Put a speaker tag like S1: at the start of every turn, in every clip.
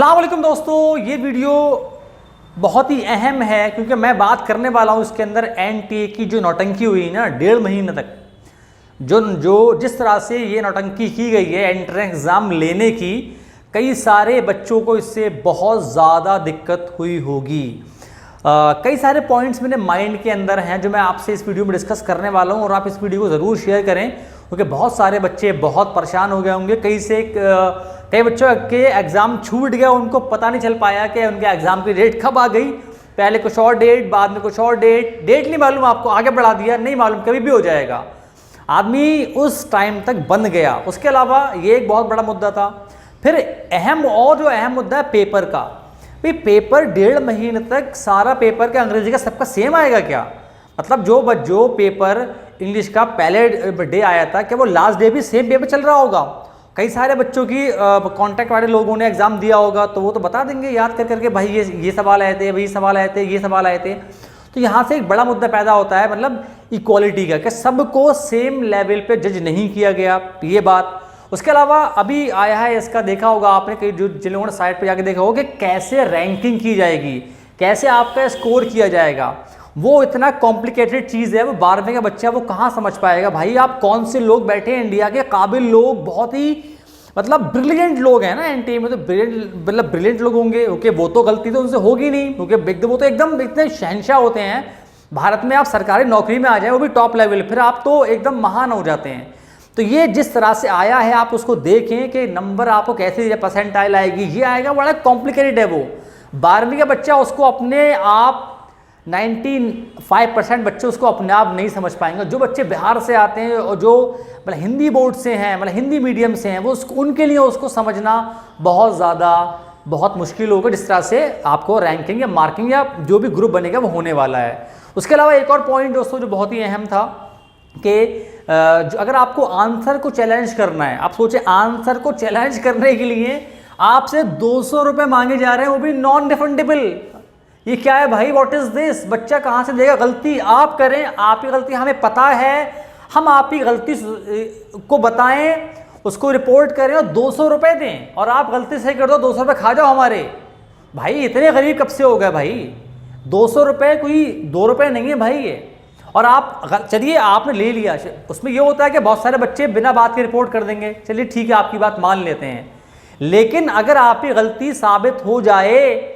S1: अस्सलाम वालेकुम दोस्तों, ये वीडियो बहुत ही अहम है क्योंकि मैं बात करने वाला हूँ इसके अंदर एनटीए की जो नौटंकी हुई ना 1.5 महीने तक, जो जिस तरह से ये नौटंकी की गई है एंट्रेंस एग्ज़ाम लेने की, कई सारे बच्चों को इससे बहुत ज़्यादा दिक्कत हुई होगी। कई सारे पॉइंट्स मेरे माइंड के अंदर हैं जो मैं आपसे इस वीडियो में डिस्कस करने वाला हूँ और आप इस वीडियो को ज़रूर शेयर करें क्योंकि बहुत सारे बच्चे बहुत परेशान हो गए होंगे। कई बच्चों के एग्ज़ाम छूट गया, उनको पता नहीं चल पाया कि उनके एग्ज़ाम की डेट कब आ गई। पहले कुछ और डेट, बाद में कुछ और डेट नहीं मालूम, आपको आगे बढ़ा दिया, नहीं मालूम, कभी भी हो जाएगा। आदमी उस टाइम तक बंद गया। उसके अलावा ये एक बहुत बड़ा मुद्दा था। फिर जो अहम मुद्दा है पेपर का। भाई पेपर 1.5 महीने तक सारा पेपर का अंग्रेजी का सबका सेम आएगा क्या? मतलब जो पेपर इंग्लिश का पहले डे आया था क्या वो लास्ट डे भी सेम पेपर चल रहा होगा? कई सारे बच्चों की कॉन्टैक्ट वाले लोगों ने एग्जाम दिया होगा तो वो तो बता देंगे याद करके भाई ये सवाल आए थे, भाई सवाल आए थे, ये सवाल आए थे। तो यहाँ से एक बड़ा मुद्दा पैदा होता है, मतलब इक्वालिटी का, कि सबको सेम लेवल पे जज नहीं किया गया, ये बात। उसके अलावा अभी आया है इसका, देखा होगा आपने, कई जिन लोगों ने साइट पे जाके देखा होगा कि कैसे रैंकिंग की जाएगी, कैसे आपका स्कोर किया जाएगा। वो इतना कॉम्प्लिकेटेड चीज़ है, वो 12वीं का बच्चा वो कहाँ समझ पाएगा? भाई आप कौन से लोग बैठे हैं इंडिया के काबिल लोग, बहुत ही मतलब ब्रिलियंट लोग हैं ना एनटीए में, तो ब्रिलियंट लोग होंगे। ओके, वो तो गलती तो उनसे होगी नहीं क्योंकि वो तो एकदम इतने शहंशाह होते हैं भारत में। आप सरकारी नौकरी में आ जाए वो भी टॉप लेवल, फिर आप तो एकदम महान हो जाते हैं। तो ये जिस तरह से आया है आप उसको देखें कि नंबर आपको कैसे परसेंटाइल आएगी, ये आएगा, बड़ा कॉम्प्लिकेटेड है वो। 12वीं का बच्चा उसको अपने आप 95% बच्चे उसको अपने आप नहीं समझ पाएंगे। जो बच्चे बिहार से आते हैं और जो मतलब हिंदी बोर्ड से हैं, मतलब हिंदी मीडियम से हैं, वो उनके लिए उसको समझना बहुत मुश्किल होगा। जिस तरह से आपको रैंकिंग या मार्किंग या जो भी ग्रुप बनेगा वो होने वाला है। उसके अलावा एक और पॉइंट दोस्तों जो बहुत ही अहम था कि अगर आपको आंसर को चैलेंज करना है, आप सोचे आंसर को चैलेंज करने के लिए आपसे 200 रुपये मांगे जा रहे हैं, वो भी नॉन रिफंडेबल। ये क्या है भाई? What is this? बच्चा कहाँ से देगा? गलती आप करें, आपकी गलती हमें पता है, हम आपकी गलती को बताएं, उसको रिपोर्ट करें और 200 रुपये दें, और आप गलती से कर दो 200 रुपये खा जाओ हमारे। भाई इतने गरीब कब से हो गए भाई? 200 रुपये कोई 2 रुपये नहीं है भाई ये। और आप चलिए आपने ले लिया, उसमें ये होता है कि बहुत सारे बच्चे बिना बात के रिपोर्ट कर देंगे, चलिए ठीक है आपकी बात मान लेते हैं। लेकिन अगर आपकी गलती साबित हो जाए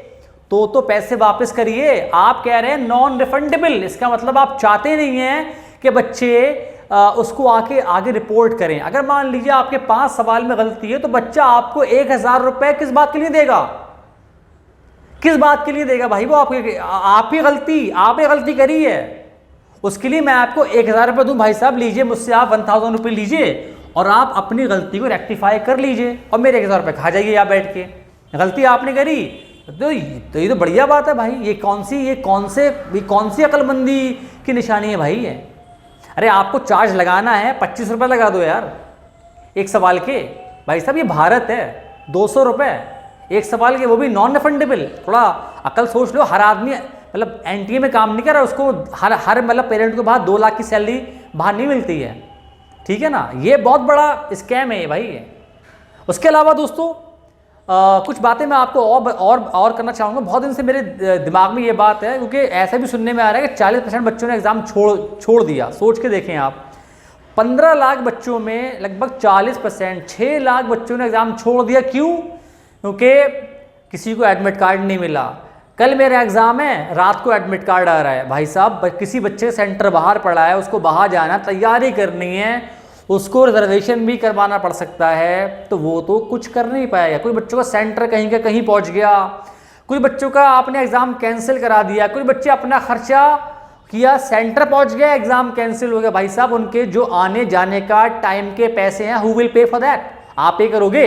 S1: तो पैसे वापस करिए। आप कह रहे हैं नॉन रिफंडेबल, इसका मतलब आप चाहते नहीं हैं कि बच्चे उसको आगे रिपोर्ट करें। अगर मान लीजिए आपके 5 सवाल में गलती है तो बच्चा आपको 1000 रुपये किस बात के लिए देगा? किस बात के लिए देगा भाई? वो आपकी गलती, आपने गलती करी है, उसके लिए मैं आपको 1000 रुपये दूं। भाई साहब लीजिए मुझसे आप 1000 रुपये लीजिए और आप अपनी गलती को रेक्टिफाई कर लीजिए और मेरे 1000 रुपये खा जाइए आप बैठ के। गलती आपने करी तो ये तो बढ़िया बात है भाई। ये कौन सी अक्लमंदी की निशानी है भाई? है अरे आपको चार्ज लगाना है 25 रुपये लगा दो यार एक सवाल के। भाई साहब ये भारत है, 200 रुपये एक सवाल के, वो भी नॉन रिफंडेबल। थोड़ा अकल सोच लो। हर आदमी मतलब एनटीए में काम नहीं कर रहा, उसको हर मतलब पेरेंट को बाहर 2 लाख की सैलरी बाहर नहीं मिलती है, ठीक है ना? ये बहुत बड़ा स्कैम है ये भाई। उसके अलावा दोस्तों कुछ बातें मैं आपको और करना चाहूँगा। बहुत दिन से मेरे दिमाग में ये बात है क्योंकि ऐसा भी सुनने में आ रहा है कि 40% बच्चों ने एग्ज़ाम छोड़ दिया। सोच के देखें आप, 15 लाख बच्चों में लगभग 40%, 6 लाख बच्चों ने एग्ज़ाम छोड़ दिया। क्यों? क्योंकि किसी को एडमिट कार्ड नहीं मिला। कल मेरा एग्ज़ाम है, रात को एडमिट कार्ड आ रहा है। भाई साहब किसी बच्चे सेंटर बाहर पड़ा है, उसको बाहर जाना, तैयारी करनी है, उसको रिजर्वेशन भी करवाना पड़ सकता है, तो वो तो कुछ कर नहीं पाएगा। कोई बच्चों का सेंटर कहीं का कहीं पहुंच गया, कोई बच्चों का आपने एग्ज़ाम कैंसिल करा दिया, कोई बच्चे अपना खर्चा किया, सेंटर पहुंच गया, एग्ज़ाम कैंसिल हो गया। भाई साहब उनके जो आने जाने का टाइम के पैसे हैं, who will pay for that? आप पे करोगे?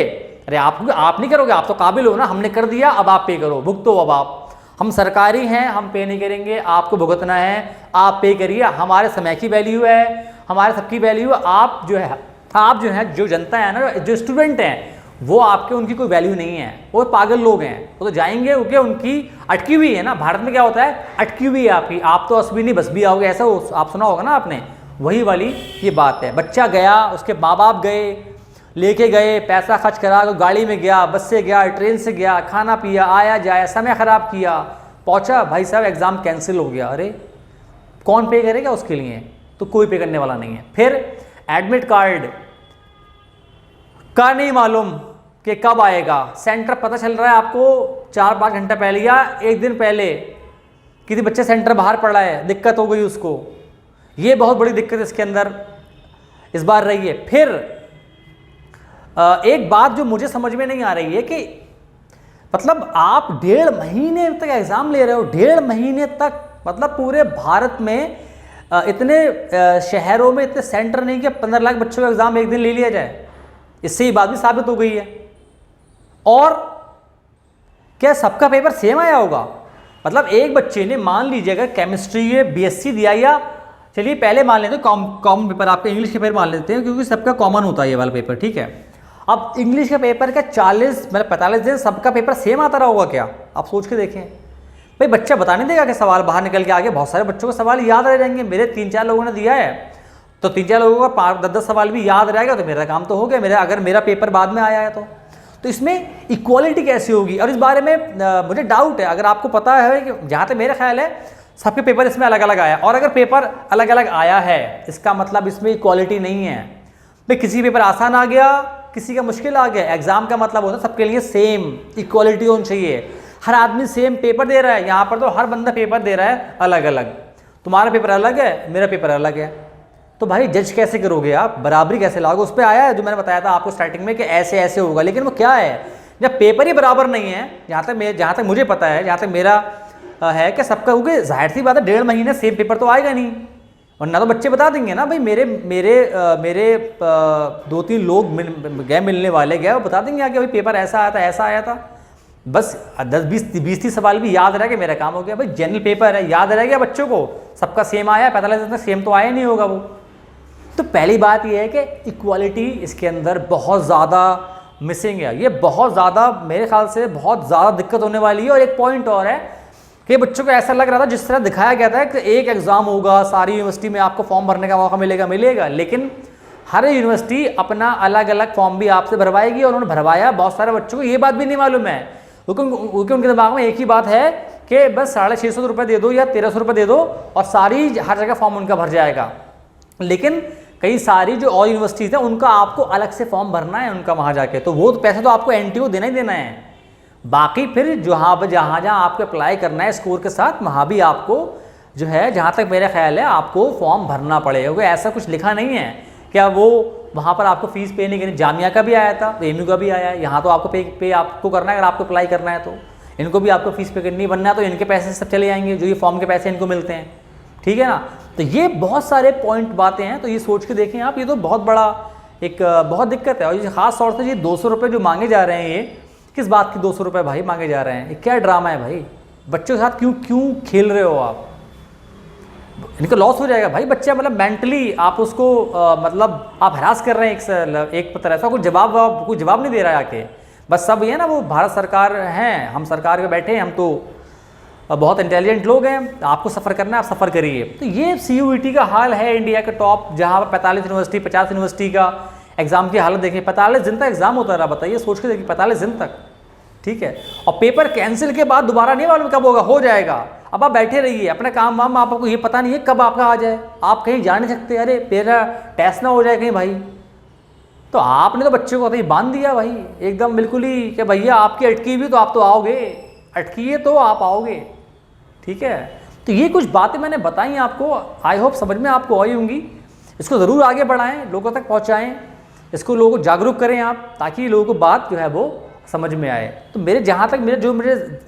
S1: अरे आप नहीं करोगे, आप तो काबिल हो ना, हमने कर दिया, अब आप पे करो, भुगतो। अब आप, हम सरकारी हैं, हम पे नहीं करेंगे, आपको भुगतना है, आप पे करिए। हमारे समय की वैल्यू है, हमारे सबकी वैल्यू। आप जो है जो जनता है ना, जो स्टूडेंट हैं, वो आपके उनकी कोई वैल्यू नहीं है, वो पागल लोग हैं। वो तो जाएंगे क्योंकि उनकी अटकी हुई है ना। भारत में क्या होता है, अटकी हुई है आपकी, आप तो असली नहीं बस भी आओगे, ऐसा आप सुना होगा ना आपने, वही वाली ये बात है। बच्चा गया, उसके माँ बाप गए, लेके गए, पैसा खर्च करा, गाड़ी में गया, बस से गया, ट्रेन से गया, खाना पिया, आया जाया, समय ख़राब किया, पहुंचा, भाई साहब एग्ज़ाम कैंसिल हो गया। अरे कौन पे करेगा उसके लिए? तो कोई पे करने वाला नहीं है। फिर एडमिट कार्ड का नहीं मालूम कि कब आएगा, सेंटर पता चल रहा है आपको 4-5 घंटा पहले या एक दिन पहले, किसी बच्चे सेंटर बाहर पड़ा है, दिक्कत हो गई उसको। ये बहुत बड़ी दिक्कत इसके अंदर इस बार रही है। फिर एक बात जो मुझे समझ में नहीं आ रही है कि मतलब आप 1.5 महीने तक एग्ज़ाम ले रहे हो, 1.5 महीने तक, मतलब पूरे भारत में इतने शहरों में इतने सेंटर नहीं कि 15 लाख बच्चों का एग्ज़ाम एक दिन ले लिया जाए। इससे ये बात भी साबित हो गई है। और क्या सबका पेपर सेम आया होगा? मतलब एक बच्चे ने मान लीजिए अगर केमिस्ट्री में बीएससी दिया, या चलिए पहले मान लेते हैं कॉमन पेपर, आपके इंग्लिश के पेपर मान लेते हैं क्योंकि सबका कॉमन होता है ये वाला पेपर, ठीक है। अब इंग्लिश का पेपर का 45 दिन सबका पेपर सेम आता रहा होगा क्या? आप सोच के देखें भाई, बच्चा बता नहीं देगा कि सवाल बाहर निकल के आगे बहुत सारे बच्चों को सवाल याद रह जाएंगे। मेरे 3-4 लोगों ने दिया है, तो 3-4 लोगों का 5-10 सवाल भी याद रहेगा, तो मेरा काम तो हो गया। अगर मेरा पेपर बाद में आया है तो इसमें इक्वालिटी कैसी होगी? और इस बारे में मुझे डाउट है। अगर आपको पता है कि जहाँ तक मेरा ख्याल है सबके पेपर इसमें अलग अलग आया, और अगर पेपर अलग अलग आया है इसका मतलब इसमें इक्वालिटी नहीं है भाई। किसी पेपर आसान आ गया, किसी का मुश्किल आ गया। एग्जाम का मतलब होता है सबके लिए सेम इक्वालिटी होनी चाहिए। हर आदमी सेम पेपर दे रहा है, यहाँ पर तो हर बंदा पेपर दे रहा है अलग अलग। तुम्हारा पेपर अलग है, मेरा पेपर अलग है, तो भाई जज कैसे करोगे आप? बराबरी कैसे लाओगे? उस पर आया है जो मैंने बताया था आपको स्टार्टिंग में कि ऐसे ऐसे होगा, लेकिन वो क्या है जब पेपर ही बराबर नहीं है। जहाँ तक मुझे पता है, जहाँ तक मेरा है कि सबका, क्योंकि जाहिर सी बात है 1.5 महीने सेम पेपर तो आएगा नहीं, वरना तो बच्चे बता देंगे ना भाई। मेरे 2-3 लोग गए मिलने वाले गए, वो बता देंगे आगे भाई पेपर ऐसा आया था, ऐसा आया था। बस 10-20-30 सवाल भी याद रह गया, मेरा काम हो गया। भाई जनरल पेपर है, याद रह गया बच्चों को, सबका सेम आया, 45 दिन तक सेम तो आया नहीं होगा वो। तो पहली बात ये है कि इक्वालिटी इसके अंदर बहुत ज़्यादा मिसिंग है। ये बहुत ज़्यादा, मेरे ख्याल से बहुत ज़्यादा दिक्कत होने वाली है। और एक पॉइंट और है कि बच्चों को ऐसा लग रहा था, जिस तरह दिखाया गया था कि एक एग्ज़ाम होगा, सारी यूनिवर्सिटी में आपको फॉर्म भरने का मौका मिलेगा, लेकिन हर यूनिवर्सिटी अपना अलग अलग फॉर्म भी आपसे भरवाएगी। और उन्होंने भरवाया बहुत सारे बच्चों को ये बात भी नहीं मालूम है, क्योंकि उनके दिमाग में एक ही बात है कि बस 650 रुपये दे दो या 1300 रुपये दे दो और सारी हर जगह फॉर्म उनका भर जाएगा। लेकिन कई सारी जो और यूनिवर्सिटीज़ हैं उनका आपको अलग से फॉर्म भरना है उनका वहाँ जाके, तो वो पैसे तो आपको एनटीओ देना ही देना है। बाकी फिर जहाँ आपको अप्लाई करना है स्कोर के साथ, वहाँ भी आपको जो है, जहाँ तक मेरा ख्याल है, आपको फॉर्म भरना पड़ेगा। क्योंकि ऐसा कुछ लिखा नहीं है क्या वो वहाँ पर आपको फीस पे नहीं करनी। जामिया का भी आया था, एमयू का भी आया है, यहाँ तो आपको पे आपको करना है। अगर आपको अप्लाई करना है तो इनको भी आपको फीस पे करनी, बनना है तो इनके पैसे सब चले जाएंगे, जो ये फॉर्म के पैसे इनको मिलते हैं, ठीक है ना। तो ये बहुत सारे पॉइंट बातें हैं, तो ये सोच के देखें आप, ये तो बहुत बड़ा एक बहुत दिक्कत है। और ये ख़ास तौर से ये 200 रुपये जो मांगे जा रहे हैं, ये किस बात की 200 रुपये भाई मांगे जा रहे हैं? ये क्या ड्रामा है भाई? बच्चों के साथ क्यों खेल रहे हो आप? इनका लॉस हो जाएगा भाई। बच्चा मतलब मेंटली आप उसको मतलब आप हरास कर रहे हैं एक तरह से। कोई जवाब नहीं दे रहा है आके। बस सब ये ना, वो भारत सरकार हैं, हम सरकार में बैठे हैं, हम तो बहुत इंटेलिजेंट लोग हैं, आपको सफ़र करना है, आप सफ़र करिए। तो ये CUET का हाल है इंडिया के टॉप, जहाँ पर 45 यूनिवर्सिटी 50 यूनिवर्सिटी का एग्ज़ाम की हालत देखें। 45 दिन तक एग्ज़ाम होता रहा, बताइए, सोच के देखिए, 45 दिन तक, ठीक है। और पेपर कैंसिल के बाद दोबारा नहीं मालूम कब होगा, हो जाएगा। अब आप बैठे रहिए अपना काम वाम, आपको ये पता नहीं है कब आपका आ जाए, आप कहीं जा नहीं सकते। अरे मेरा टेस्ट ना हो जाए कहीं भाई, तो आपने तो बच्चे को बांध दिया भाई एकदम बिल्कुल ही कि भैया आपकी अटकी भी तो आप तो आओगे, अटकी है तो आप आओगे, ठीक है। तो ये कुछ बातें मैंने बताई आपको, आई होप समझ में आपको आई होंगी। इसको ज़रूर आगे बढ़ाएं, लोगों तक पहुंचाएं, इसको लोगों को जागरूक करें आप, ताकि लोगों को बात जो है वो समझ में आए। तो मेरे जहाँ तक मुझे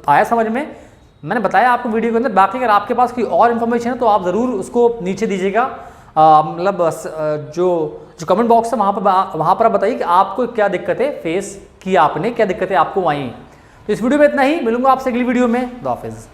S1: आया समझ में, मैंने बताया आपको वीडियो के अंदर। बाकी अगर आपके पास कोई और इन्फॉर्मेशन है तो आप ज़रूर उसको नीचे दीजिएगा, मतलब जो कमेंट बॉक्स है वहाँ पर बताइए कि आपको क्या दिक्कतें फेस की, आपने क्या दिक्कतें आपको आई। तो इस वीडियो में इतना ही, मिलूंगा आपसे अगली वीडियो में। खुदा हाफिज़।